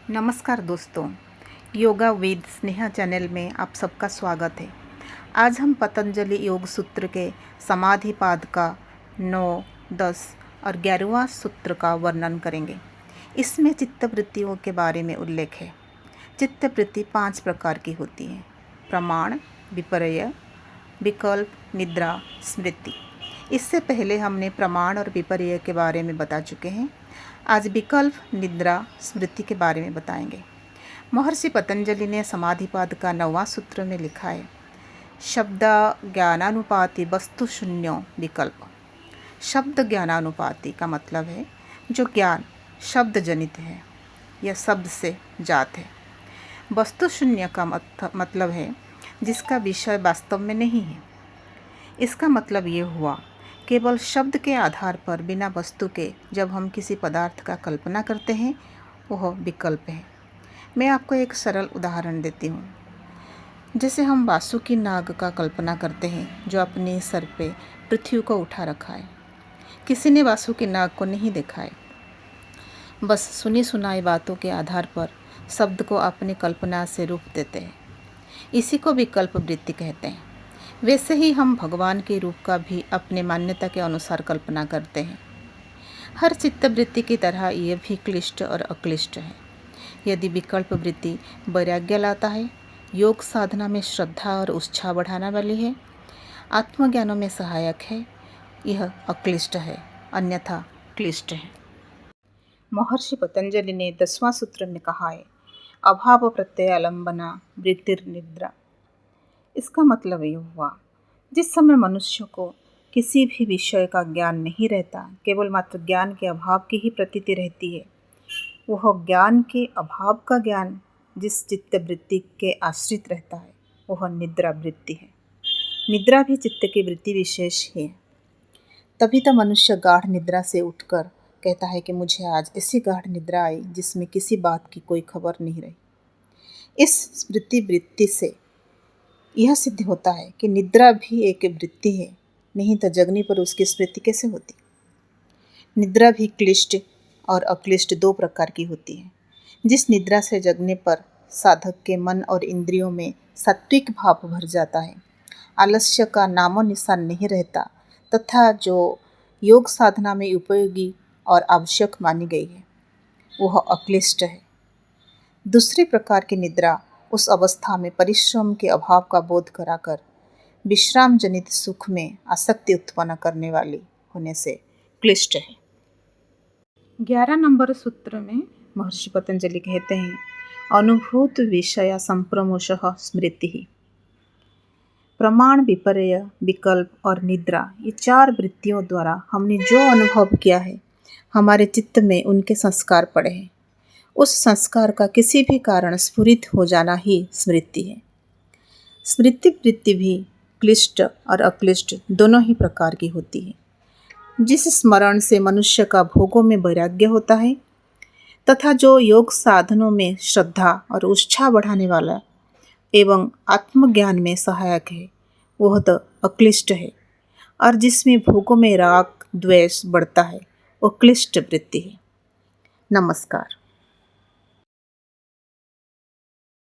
नमस्कार दोस्तों, yoga with Sneha channel में आप सबका स्वागत है। आज हम पतंजलि योग सूत्र के समाधिपाद का 9, 10 और 11वां सूत्र का वर्णन करेंगे। इसमें चित्तवृत्तियों के बारे में उल्लेख है। चित्तवृत्ति 5 प्रकार की होती है: प्रमाण, विपर्य, विकल्प, निद्रा, स्मृति। इससे पहले हमने प्रमाण और विपर्य के बारे में बता चुके हैं। आज विकल्प, निद्रा, स्मृति के बारे में बताएंगे। महर्षि पतंजलि ने समाधिपाद का 9वां सूत्र में लिखा है, शब्द ज्ञानानुपाति वस्तु शून्यो विकल्प। शब्द ज्ञानानुपाति का मतलब है जो ज्ञान शब्द जनित है या शब्द से जात है। वस्तु शून्य का मतलब है जिसका विषय वास्तव में नहीं है। इसका मतलब ये हुआ, केवल शब्द के आधार पर बिना वस्तु के जब हम किसी पदार्थ का कल्पना करते हैं वह विकल्प है। मैं आपको एक सरल उदाहरण देती हूँ। जैसे हम वासुकी नाग का कल्पना करते हैं जो अपने सर पे पृथ्वी को उठा रखा है। किसी ने वासुकी नाग को नहीं देखा है, बस सुनी सुनाई बातों के आधार पर शब्द को अपनी कल्पना से रूप देते हैं। इसी को विकल्प वृत्ति कहते हैं। वैसे ही हम भगवान के रूप का भी अपने मान्यता के अनुसार कल्पना करते हैं। हर चित्तवृत्ति की तरह ये भी क्लिष्ट और अक्लिष्ट है। यदि विकल्प वृत्ति वैराग्य लाता है, योग साधना में श्रद्धा और उत्साह बढ़ाने वाली है, आत्मज्ञानों में सहायक है, यह अक्लिष्ट है, अन्यथा क्लिष्ट है। महर्षि पतंजलि ने 10वां सूत्र में कहा है, अभाव प्रत्यय अलंबना वृत्तिर्निद्रा। इसका मतलब ये हुआ, जिस समय मनुष्य को किसी भी विषय का ज्ञान नहीं रहता, केवल मात्र ज्ञान के अभाव की ही प्रतीति रहती है, वह ज्ञान के अभाव का ज्ञान जिस चित्तवृत्ति के आश्रित रहता है वह निद्रा वृत्ति है। निद्रा भी चित्त की वृत्ति विशेष है। तभी तो मनुष्य गाढ़ निद्रा से उठकर कहता है कि मुझे आज ऐसी गाढ़ निद्रा आई जिसमें किसी बात की कोई खबर नहीं रही। इस स्मृति वृत्ति से यह सिद्ध होता है कि निद्रा भी एक वृत्ति है, नहीं तो जगने पर उसकी स्मृति कैसे होती। निद्रा भी क्लिष्ट और अक्लिष्ट 2 प्रकार की होती है। जिस निद्रा से जगने पर साधक के मन और इंद्रियों में सात्विक भाव भर जाता है, आलस्य का नामो निशान नहीं रहता, तथा जो योग साधना में उपयोगी और आवश्यक मानी गई है, वह अक्लिष्ट है। दूसरी प्रकार की निद्रा उस अवस्था में परिश्रम के अभाव का बोध कराकर विश्राम जनित सुख में आसक्ति उत्पन्न करने वाली होने से क्लिष्ट है। 11 नंबर सूत्र में महर्षि पतंजलि कहते हैं, अनुभूत विषय संप्रमोषः स्मृति। प्रमाण, विपर्य, विकल्प और निद्रा, ये 4 वृत्तियों द्वारा हमने जो अनुभव किया है, हमारे चित्त में उनके संस्कार पड़े हैं। उस संस्कार का किसी भी कारण स्फुरित हो जाना ही स्मृति है। स्मृति वृत्ति भी क्लिष्ट और अक्लिष्ट दोनों ही प्रकार की होती है। जिस स्मरण से मनुष्य का भोगों में वैराग्य होता है तथा जो योग साधनों में श्रद्धा और उत्साह बढ़ाने वाला एवं आत्मज्ञान में सहायक है, वह तो अक्लिष्ट है। और जिसमें भोगों में राग द्वेष बढ़ता है, वह क्लिष्ट वृत्ति है। नमस्कार।